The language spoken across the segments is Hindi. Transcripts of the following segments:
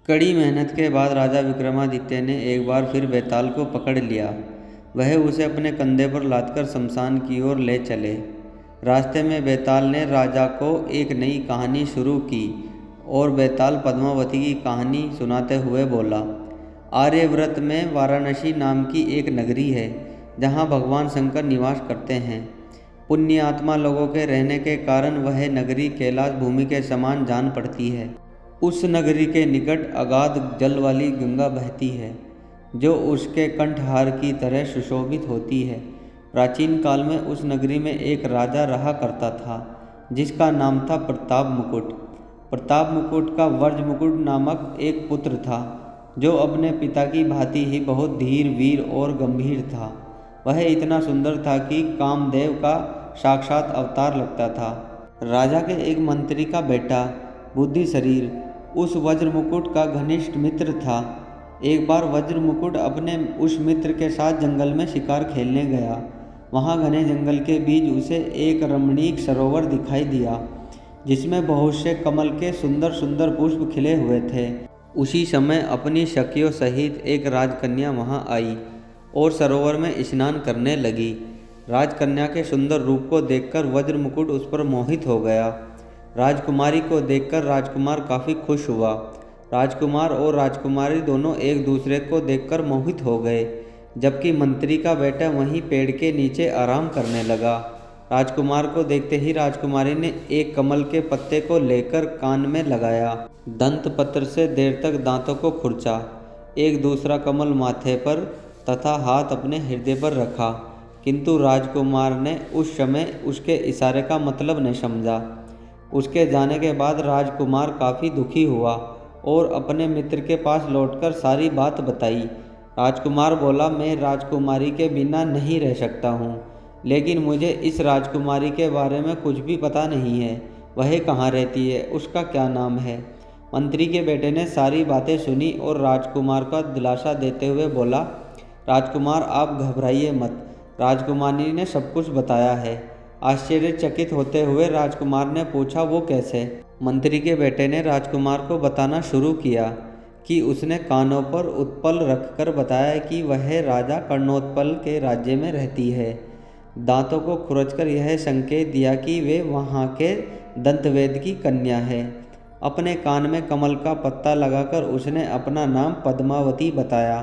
कड़ी मेहनत के बाद राजा विक्रमादित्य ने एक बार फिर बैताल को पकड़ लिया। वह उसे अपने कंधे पर लादकर शमशान की ओर ले चले। रास्ते में बैताल ने राजा को एक नई कहानी शुरू की और बैताल पद्मावती की कहानी सुनाते हुए बोला, आर्यव्रत में वाराणसी नाम की एक नगरी है जहाँ भगवान शंकर निवास करते हैं। पुण्य आत्मा लोगों के रहने के कारण वह नगरी कैलाश भूमि के समान जान पड़ती है। उस नगरी के निकट अगाध जल वाली गंगा बहती है जो उसके कंठहार की तरह सुशोभित होती है। प्राचीन काल में उस नगरी में एक राजा रहा करता था जिसका नाम था प्रताप मुकुट। प्रताप मुकुट का वर्ज मुकुट नामक एक पुत्र था जो अपने पिता की भांति ही बहुत धीर वीर और गंभीर था। वह इतना सुंदर था कि कामदेव का साक्षात अवतार लगता था। राजा के एक मंत्री का बेटा बुद्धि शरीर उस वज्र मुकुट का घनिष्ठ मित्र था। एक बार वज्र मुकुट अपने उस मित्र के साथ जंगल में शिकार खेलने गया। वहाँ घने जंगल के बीच उसे एक रमणीक सरोवर दिखाई दिया जिसमें बहुत से कमल के सुंदर सुंदर पुष्प खिले हुए थे। उसी समय अपनी सखियों सहित एक राजकन्या वहाँ आई और सरोवर में स्नान करने लगी। राजकन्या के सुंदर रूप को देखकर वज्र मुकुट उस पर मोहित हो गया। राजकुमारी को देखकर राजकुमार काफ़ी खुश हुआ। राजकुमार और राजकुमारी दोनों एक दूसरे को देखकर मोहित हो गए, जबकि मंत्री का बेटा वहीं पेड़ के नीचे आराम करने लगा। राजकुमार को देखते ही राजकुमारी ने एक कमल के पत्ते को लेकर कान में लगाया, दंत पत्र से देर तक दांतों को खुरचा, एक दूसरा कमल माथे पर तथा हाथ अपने हृदय पर रखा, किंतु राजकुमार ने उस समय उसके इशारे का मतलब नहीं समझा। उसके जाने के बाद राजकुमार काफ़ी दुखी हुआ और अपने मित्र के पास लौटकर सारी बात बताई। राजकुमार बोला, मैं राजकुमारी के बिना नहीं रह सकता हूँ, लेकिन मुझे इस राजकुमारी के बारे में कुछ भी पता नहीं है। वह कहाँ रहती है, उसका क्या नाम है। मंत्री के बेटे ने सारी बातें सुनी और राजकुमार का दिलासा देते हुए बोला, राजकुमार आप घबराइए मत, राजकुमारी ने सब कुछ बताया है। आश्चर्यचकित होते हुए राजकुमार ने पूछा, वो कैसे। मंत्री के बेटे ने राजकुमार को बताना शुरू किया कि उसने कानों पर उत्पल रखकर बताया कि वह राजा कर्णोत्पल के राज्य में रहती है। दांतों को खुरचकर यह संकेत दिया कि वे वहाँ के दंतवेद की कन्या है। अपने कान में कमल का पत्ता लगाकर उसने अपना नाम पद्मावती बताया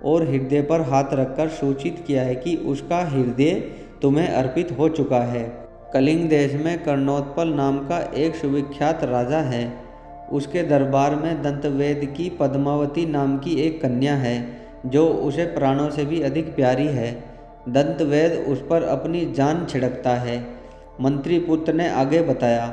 और हृदय पर हाथ रखकर सूचित किया है कि उसका हृदय तुम्हें अर्पित हो चुका है। कलिंग देश में कर्णोत्पल नाम का एक सुविख्यात राजा है। उसके दरबार में दंतवेद की पद्मावती नाम की एक कन्या है जो उसे प्राणों से भी अधिक प्यारी है। दंतवेद उस पर अपनी जान छिड़कता है। मंत्री पुत्र ने आगे बताया,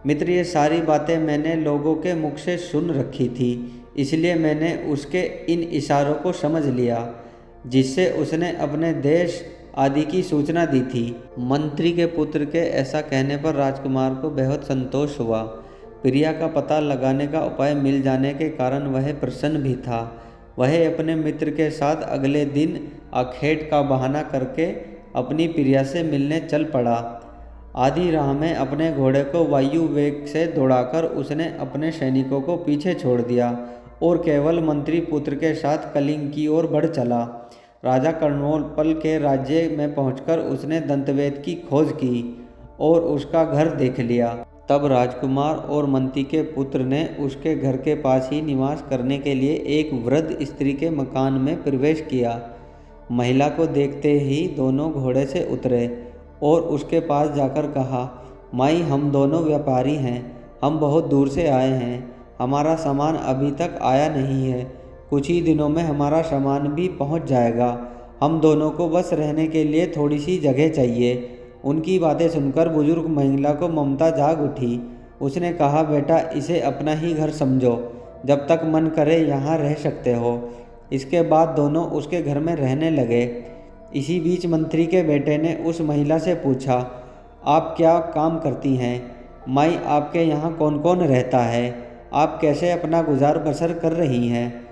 मित्र, ये सारी बातें मैंने लोगों के मुख से सुन रखी थी, इसलिए मैंने उसके इन इशारों को समझ लिया जिससे उसने अपने देश आदि की सूचना दी थी। मंत्री के पुत्र के ऐसा कहने पर राजकुमार को बेहद संतोष हुआ। प्रिया का पता लगाने का उपाय मिल जाने के कारण वह प्रसन्न भी था। वह अपने मित्र के साथ अगले दिन आखेट का बहाना करके अपनी प्रिया से मिलने चल पड़ा। आधी राह में अपने घोड़े को वायु वेग से दौड़ाकर उसने अपने सैनिकों को पीछे छोड़ दिया और केवल मंत्री पुत्र के साथ कलिंग की ओर बढ़ चला। राजा कर्णोत्पल के राज्य में पहुंचकर उसने दंतवेद की खोज की और उसका घर देख लिया। तब राजकुमार और मंत्री के पुत्र ने उसके घर के पास ही निवास करने के लिए एक वृद्ध स्त्री के मकान में प्रवेश किया। महिला को देखते ही दोनों घोड़े से उतरे और उसके पास जाकर कहा, माई, हम दोनों व्यापारी हैं, हम बहुत दूर से आए हैं, हमारा सामान अभी तक आया नहीं है, कुछ ही दिनों में हमारा सामान भी पहुंच जाएगा, हम दोनों को बस रहने के लिए थोड़ी सी जगह चाहिए। उनकी बातें सुनकर बुजुर्ग महिला को ममता जाग उठी। उसने कहा, बेटा, इसे अपना ही घर समझो, जब तक मन करे यहाँ रह सकते हो। इसके बाद दोनों उसके घर में रहने लगे। इसी बीच मंत्री के बेटे ने उस महिला से पूछा, आप क्या काम करती हैं? माई, आपके यहाँ कौन कौन रहता है? आप कैसे अपना गुजार बसर कर रही हैं?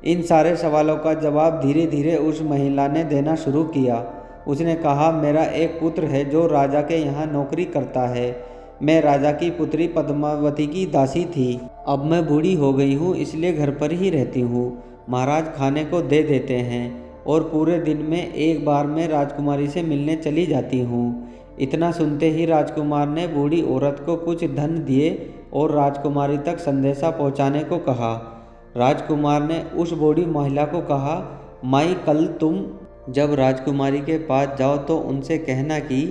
इन सारे सवालों का जवाब धीरे धीरे उस महिला ने देना शुरू किया। उसने कहा, मेरा एक पुत्र है जो राजा के यहाँ नौकरी करता है। मैं राजा की पुत्री पद्मावती की दासी थी। अब मैं बूढ़ी हो गई हूँ, इसलिए घर पर ही रहती हूँ। महाराज खाने को दे देते हैं और पूरे दिन में एक बार मैं राजकुमारी से मिलने चली जाती हूँ। इतना सुनते ही राजकुमार ने बूढ़ी औरत को कुछ धन दिए और राजकुमारी तक संदेशा पहुँचाने को कहा। राजकुमार ने उस बूढ़ी महिला को कहा, माई, कल तुम जब राजकुमारी के पास जाओ तो उनसे कहना कि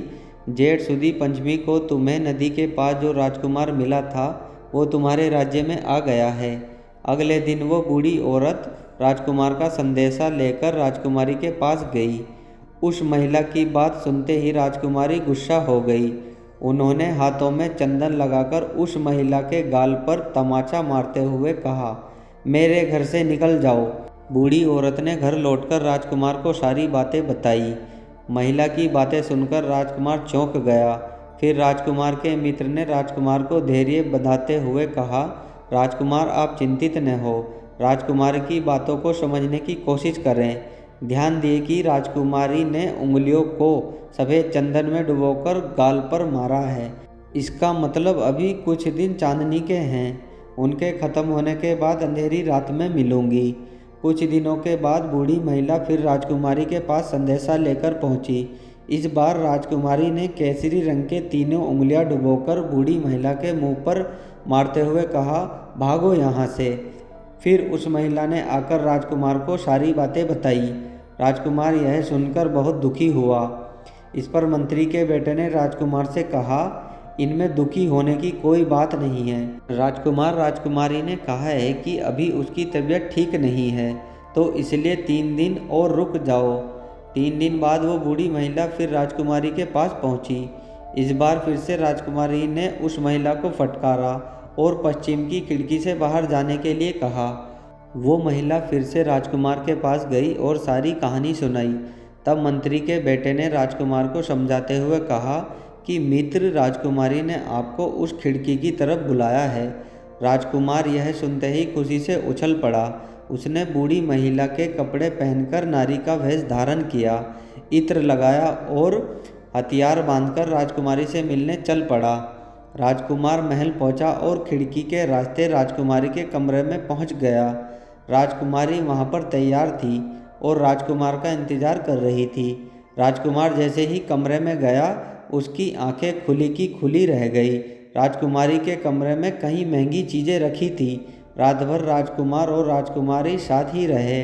जेठ सुदी पंचमी को तुम्हें नदी के पास जो राजकुमार मिला था वो तुम्हारे राज्य में आ गया है। अगले दिन वो बूढ़ी औरत राजकुमार का संदेशा लेकर राजकुमारी के पास गई। उस महिला की बात सुनते ही राजकुमारी गुस्सा हो गई। उन्होंने हाथों में चंदन लगाकर उस महिला के गाल पर तमाचा मारते हुए कहा, मेरे घर से निकल जाओ। बूढ़ी औरत ने घर लौटकर राजकुमार को सारी बातें बताई। महिला की बातें सुनकर राजकुमार चौंक गया। फिर राजकुमार के मित्र ने राजकुमार को धैर्य बंधाते हुए कहा, राजकुमार, आप चिंतित न हो, राजकुमार की बातों को समझने की कोशिश करें। ध्यान दिए कि राजकुमारी ने उंगलियों को सफ़ेद चंदन में डुबोकर गाल पर मारा है। इसका मतलब अभी कुछ दिन चांदनी के हैं। उनके ख़त्म होने के बाद अंधेरी रात में मिलूंगी। कुछ दिनों के बाद बूढ़ी महिला फिर राजकुमारी के पास संदेशा लेकर पहुंची। इस बार राजकुमारी ने केसरी रंग के तीनों उंगलियां डुबोकर बूढ़ी महिला के मुंह पर मारते हुए कहा, भागो यहाँ से। फिर उस महिला ने आकर राजकुमार को सारी बातें बताई। राजकुमार यह सुनकर बहुत दुखी हुआ। इस पर मंत्री के बेटे ने राजकुमार से कहा, इनमें दुखी होने की कोई बात नहीं है। राजकुमारी ने कहा है कि अभी उसकी तबीयत ठीक नहीं है, तो इसलिए 3 दिन और रुक जाओ। 3 दिन बाद वो बूढ़ी महिला फिर राजकुमारी के पास पहुंची। इस बार फिर से राजकुमारी ने उस महिला को फटकारा और पश्चिम की खिड़की से बाहर जाने के लिए कहा। वो महिला फिर से राजकुमार के पास गई और सारी कहानी सुनाई। तब मंत्री के बेटे ने राजकुमार को समझाते हुए कहा कि मित्र, राजकुमारी ने आपको उस खिड़की की तरफ बुलाया है। राजकुमार यह सुनते ही खुशी से उछल पड़ा। उसने बूढ़ी महिला के कपड़े पहनकर नारी का वेश धारण किया, इत्र लगाया और हथियार बांधकर राजकुमारी से मिलने चल पड़ा। राजकुमार महल पहुंचा और खिड़की के रास्ते राजकुमारी के कमरे में पहुंच गया। राजकुमारी वहां पर तैयार थी और राजकुमार का इंतजार कर रही थी। राजकुमार जैसे ही कमरे में गया, उसकी आंखें खुली की खुली रह गई। राजकुमारी के कमरे में कई महंगी चीज़ें रखी थी। रात भर राजकुमार और राजकुमारी साथ ही रहे।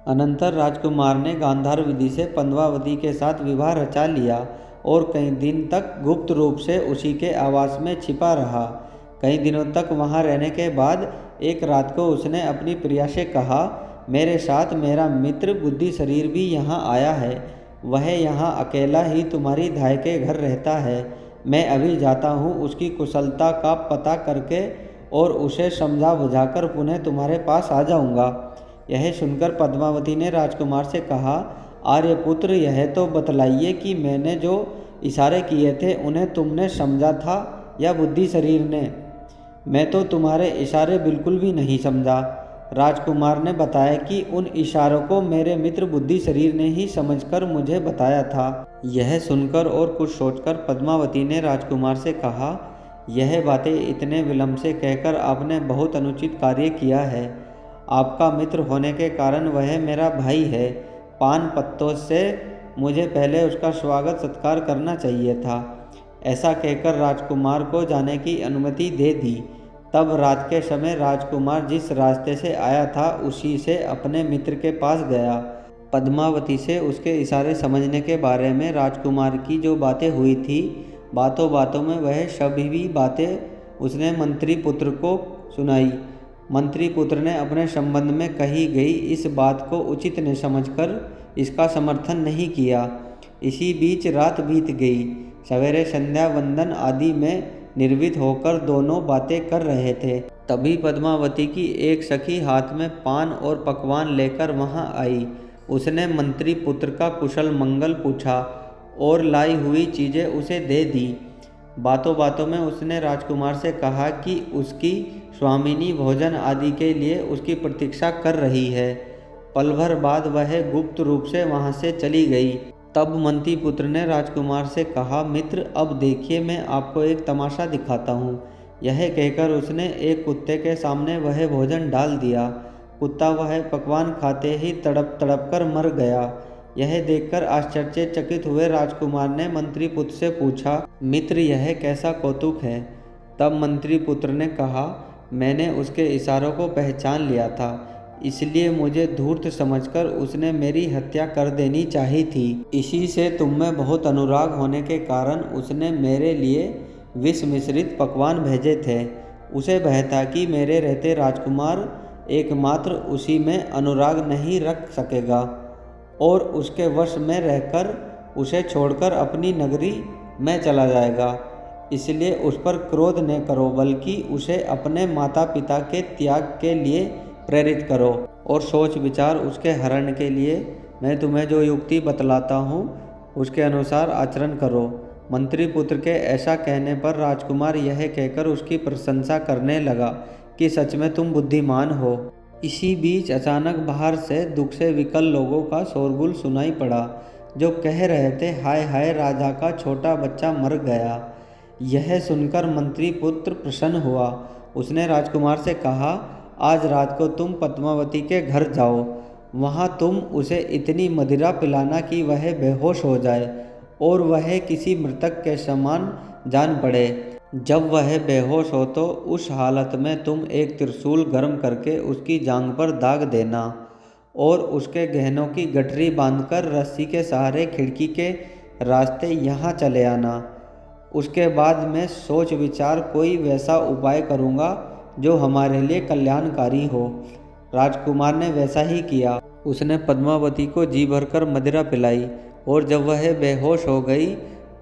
अनंतर राजकुमार ने गांधार विधि से पद्मावती के साथ विवाह रचा लिया और कई दिन तक गुप्त रूप से उसी के आवास में छिपा रहा। कई दिनों तक वहां रहने के बाद एक रात को उसने अपनी प्रिया से कहा, मेरे साथ मेरा मित्र बुद्धि शरीर भी यहाँ आया है। वह यहाँ अकेला ही तुम्हारी धाय के घर रहता है। मैं अभी जाता हूँ उसकी कुशलता का पता करके और उसे समझा बुझाकर पुनः तुम्हारे पास आ जाऊँगा। यह सुनकर पद्मावती ने राजकुमार से कहा, आर्यपुत्र, यह तो बतलाइए कि मैंने जो इशारे किए थे उन्हें तुमने समझा था या बुद्धि शरीर ने? मैं तो तुम्हारे इशारे बिल्कुल भी नहीं समझा। राजकुमार ने बताया कि उन इशारों को मेरे मित्र बुद्धि शरीर ने ही समझकर मुझे बताया था। यह सुनकर और कुछ सोचकर पद्मावती ने राजकुमार से कहा, यह बातें इतने विलंब से कहकर आपने बहुत अनुचित कार्य किया है। आपका मित्र होने के कारण वह मेरा भाई है। पान पत्तों से मुझे पहले उसका स्वागत सत्कार करना चाहिए था। ऐसा कहकर राजकुमार को जाने की अनुमति दे दी। तब रात के समय राजकुमार जिस रास्ते से आया था उसी से अपने मित्र के पास गया। पद्मावती से उसके इशारे समझने के बारे में राजकुमार की जो बातें हुई थी, बातों बातों में वह सभी बातें उसने मंत्री पुत्र को सुनाई। मंत्री पुत्र ने अपने संबंध में कही गई इस बात को उचित न समझकर इसका समर्थन नहीं किया। इसी बीच रात बीत गई। सवेरे संध्या वंदन आदि में निर्वित होकर दोनों बातें कर रहे थे। तभी पद्मावती की एक सखी हाथ में पान और पकवान लेकर वहां आई। उसने मंत्री पुत्र का कुशल मंगल पूछा और लाई हुई चीज़ें उसे दे दी। बातों बातों में उसने राजकुमार से कहा कि उसकी स्वामिनी भोजन आदि के लिए उसकी प्रतीक्षा कर रही है। पल भर बाद वह गुप्त रूप से वहां से चली गई। तब मंत्रीपुत्र ने राजकुमार से कहा, मित्र, अब देखिए, मैं आपको एक तमाशा दिखाता हूँ। यह कहकर उसने एक कुत्ते के सामने वह भोजन डाल दिया। कुत्ता वह पकवान खाते ही तड़प तड़प कर मर गया। यह देखकर आश्चर्यचकित हुए राजकुमार ने मंत्रीपुत्र से पूछा, मित्र, यह कैसा कौतुक है? तब मंत्रीपुत्र ने कहा, मैंने उसके इशारों को पहचान लिया था, इसलिए मुझे धूर्त समझकर उसने मेरी हत्या कर देनी चाहिए थी। इसी से तुम में बहुत अनुराग होने के कारण उसने मेरे लिए विष मिश्रित पकवान भेजे थे। उसे भय था कि मेरे रहते राजकुमार एकमात्र उसी में अनुराग नहीं रख सकेगा और उसके वश में रहकर उसे छोड़कर अपनी नगरी में चला जाएगा। इसलिए उस पर क्रोध न करो, बल्कि उसे अपने माता पिता के त्याग के लिए प्रेरित करो और सोच विचार उसके हरण के लिए मैं तुम्हें जो युक्ति बतलाता हूँ उसके अनुसार आचरण करो। मंत्रीपुत्र के ऐसा कहने पर राजकुमार यह कहकर उसकी प्रशंसा करने लगा कि सच में तुम बुद्धिमान हो। इसी बीच अचानक बाहर से दुख से विकल लोगों का शोरगुल सुनाई पड़ा, जो कह रहे थे, हाय हाय, राजा का छोटा बच्चा मर गया। यह सुनकर मंत्रीपुत्र प्रसन्न हुआ। उसने राजकुमार से कहा, आज रात को तुम पद्मावती के घर जाओ। वहाँ तुम उसे इतनी मदिरा पिलाना कि वह बेहोश हो जाए और वह किसी मृतक के समान जान पड़े। जब वह बेहोश हो तो उस हालत में तुम एक त्रिशूल गर्म करके उसकी जांघ पर दाग देना और उसके गहनों की गठरी बांधकर रस्सी के सहारे खिड़की के रास्ते यहाँ चले आना। उसके बाद मैं सोच विचार कोई वैसा उपाय करूँगा जो हमारे लिए कल्याणकारी हो। राजकुमार ने वैसा ही किया। उसने पद्मावती को जी भरकर मदिरा पिलाई और जब वह बेहोश हो गई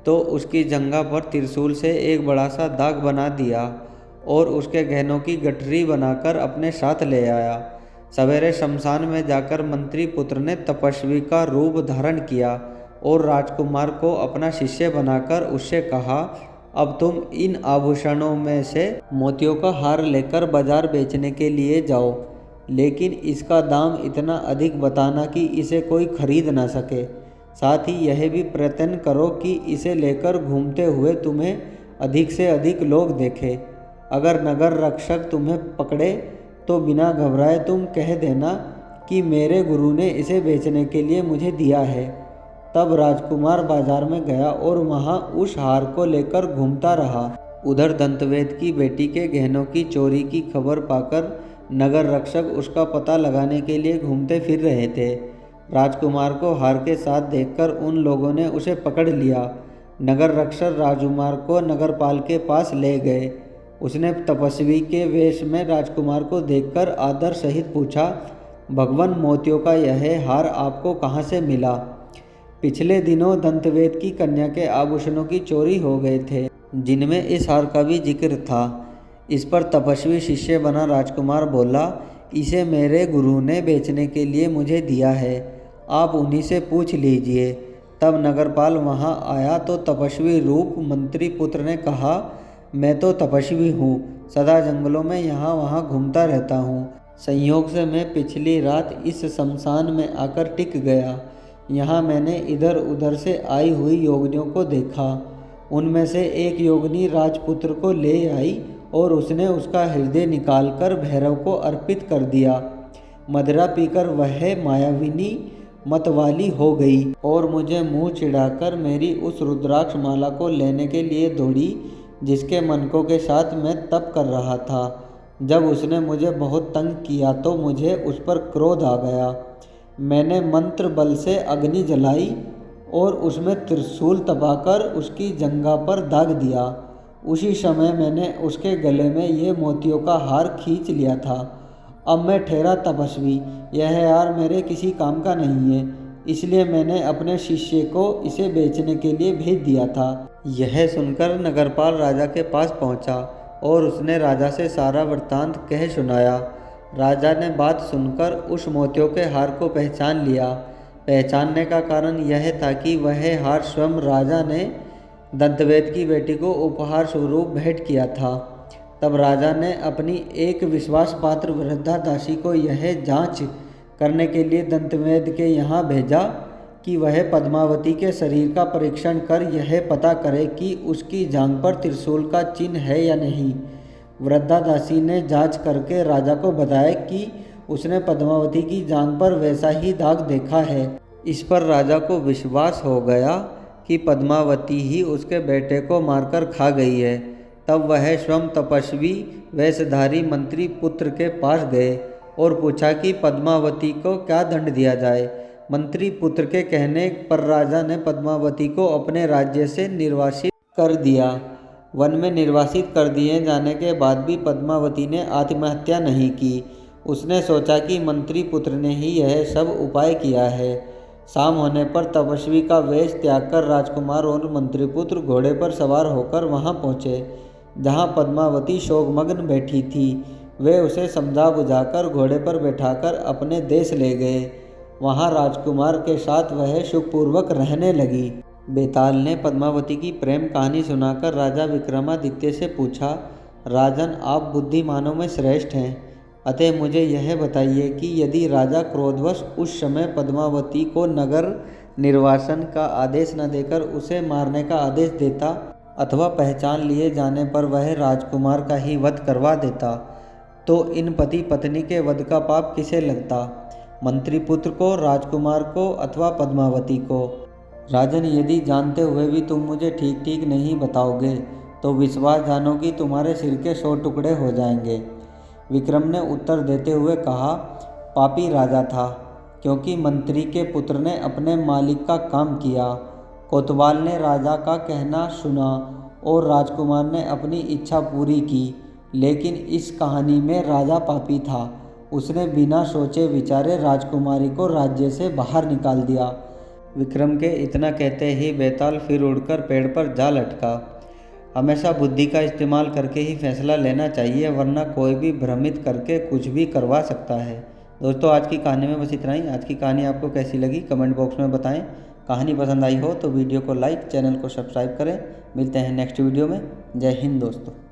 तो उसकी जंघा पर त्रिशूल से एक बड़ा सा दाग बना दिया और उसके गहनों की गठरी बनाकर अपने साथ ले आया। सवेरे शमशान में जाकर मंत्री पुत्र ने तपस्वी का रूप धारण किया और राजकुमार को अपना शिष्य बनाकर उससे कहा, अब तुम इन आभूषणों में से मोतियों का हार लेकर बाजार बेचने के लिए जाओ, लेकिन इसका दाम इतना अधिक बताना कि इसे कोई खरीद ना सके। साथ ही यह भी प्रयत्न करो कि इसे लेकर घूमते हुए तुम्हें अधिक से अधिक लोग देखें। अगर नगर रक्षक तुम्हें पकड़े तो बिना घबराए तुम कह देना कि मेरे गुरु ने इसे बेचने के लिए मुझे दिया है। तब राजकुमार बाजार में गया और वहां उस हार को लेकर घूमता रहा। उधर दंतवेद की बेटी के गहनों की चोरी की खबर पाकर नगर रक्षक उसका पता लगाने के लिए घूमते फिर रहे थे। राजकुमार को हार के साथ देखकर उन लोगों ने उसे पकड़ लिया। नगर रक्षक राजकुमार को नगरपाल के पास ले गए। उसने तपस्वी के वेश में राजकुमार को देखकर आदर सहित पूछा, भगवान, मोतियों का यह हार आपको कहाँ से मिला? पिछले दिनों दंतवेद की कन्या के आभूषणों की चोरी हो गए थे, जिनमें इस हार का भी जिक्र था। इस पर तपस्वी शिष्य बना राजकुमार बोला, इसे मेरे गुरु ने बेचने के लिए मुझे दिया है, आप उन्हीं से पूछ लीजिए। तब नगरपाल वहां आया तो तपस्वी रूप मंत्री पुत्र ने कहा, मैं तो तपस्वी हूँ, सदा जंगलों में यहाँ वहाँ घूमता रहता हूँ। संयोग से मैं पिछली रात इस शमशान में आकर टिक गया। यहाँ मैंने इधर उधर से आई हुई योगिनियों को देखा। उनमें से एक योगिनी राजपुत्र को ले आई और उसने उसका हृदय निकालकर भैरव को अर्पित कर दिया। मदिरा पीकर वह मायाविनी मतवाली हो गई और मुझे मुंह चिढ़ाकर मेरी उस रुद्राक्ष माला को लेने के लिए दौड़ी, जिसके मनकों के साथ मैं तप कर रहा था। जब उसने मुझे बहुत तंग किया तो मुझे उस पर क्रोध आ गया। मैंने मंत्र बल से अग्नि जलाई और उसमें त्रिशूल तपाकर उसकी जंघा पर दाग दिया। उसी समय मैंने उसके गले में ये मोतियों का हार खींच लिया था। अब मैं ठहरा तपस्वी, यह हार मेरे किसी काम का नहीं है, इसलिए मैंने अपने शिष्य को इसे बेचने के लिए भेज दिया था। यह सुनकर नगरपाल राजा के पास पहुंचा और उसने राजा से सारा वृत्तांत कह सुनाया। राजा ने बात सुनकर उस मोतियों के हार को पहचान लिया। पहचानने का कारण यह था कि वह हार स्वयं राजा ने दंतवेद की बेटी को उपहार स्वरूप भेंट किया था। तब राजा ने अपनी एक विश्वास पात्र वृद्धा दासी को यह जांच करने के लिए दंतवेद के यहाँ भेजा कि वह पद्मावती के शरीर का परीक्षण कर यह पता करे कि उसकी जांघ पर त्रिशूल का चिन्ह है या नहीं। वृद्धा दासी ने जांच करके राजा को बताया कि उसने पद्मावती की जांघ पर वैसा ही दाग देखा है। इस पर राजा को विश्वास हो गया कि पद्मावती ही उसके बेटे को मारकर खा गई है। तब वह स्वयं तपस्वी वेशधारी मंत्री पुत्र के पास गए और पूछा कि पद्मावती को क्या दंड दिया जाए। मंत्री पुत्र के कहने पर राजा ने पद्मावती को अपने राज्य से निर्वासित कर दिया। वन में निर्वासित कर दिए जाने के बाद भी पद्मावती ने आत्महत्या नहीं की। उसने सोचा कि मंत्री पुत्र ने ही यह सब उपाय किया है। शाम होने पर तपस्वी का वेश त्याग कर राजकुमार और मंत्रीपुत्र घोड़े पर सवार होकर वहां पहुंचे जहां पद्मावती शोकमग्न बैठी थी। वे उसे समझा बुझाकर घोड़े पर बैठाकर अपने देश ले गए। वहां राजकुमार के साथ वह सुखपूर्वक रहने लगी। बेताल ने पद्मावती की प्रेम कहानी सुनाकर राजा विक्रमादित्य से पूछा, राजन, आप बुद्धिमानों में श्रेष्ठ हैं, अतः मुझे यह बताइए कि यदि राजा क्रोधवश उस समय पद्मावती को नगर निर्वासन का आदेश न देकर उसे मारने का आदेश देता अथवा पहचान लिए जाने पर वह राजकुमार का ही वध करवा देता, तो इन पति पत्नी के वध का पाप किसे लगता? मंत्री पुत्र को, राजकुमार को अथवा पद्मावती को? राजन, यदि जानते हुए भी तुम मुझे ठीक ठीक नहीं बताओगे तो विश्वास जानो कि तुम्हारे सिर के 100 टुकड़े हो जाएंगे। विक्रम ने उत्तर देते हुए कहा, पापी राजा था, क्योंकि मंत्री के पुत्र ने अपने मालिक का काम किया। कोतवाल ने राजा का कहना सुना और राजकुमार ने अपनी इच्छा पूरी की। लेकिन इस कहानी में राजा पापी था। उसने बिना सोचे विचारे राजकुमारी को राज्य से बाहर निकाल दिया। विक्रम के इतना कहते ही बेताल फिर उड़कर पेड़ पर जा लटका। हमेशा बुद्धि का इस्तेमाल करके ही फैसला लेना चाहिए, वरना कोई भी भ्रमित करके कुछ भी करवा सकता है। दोस्तों, आज की कहानी में बस इतना ही। आज की कहानी आपको कैसी लगी कमेंट बॉक्स में बताएं। कहानी पसंद आई हो तो वीडियो को लाइक, चैनल को सब्सक्राइब करें। मिलते हैं नेक्स्ट वीडियो में। जय हिंद दोस्तों।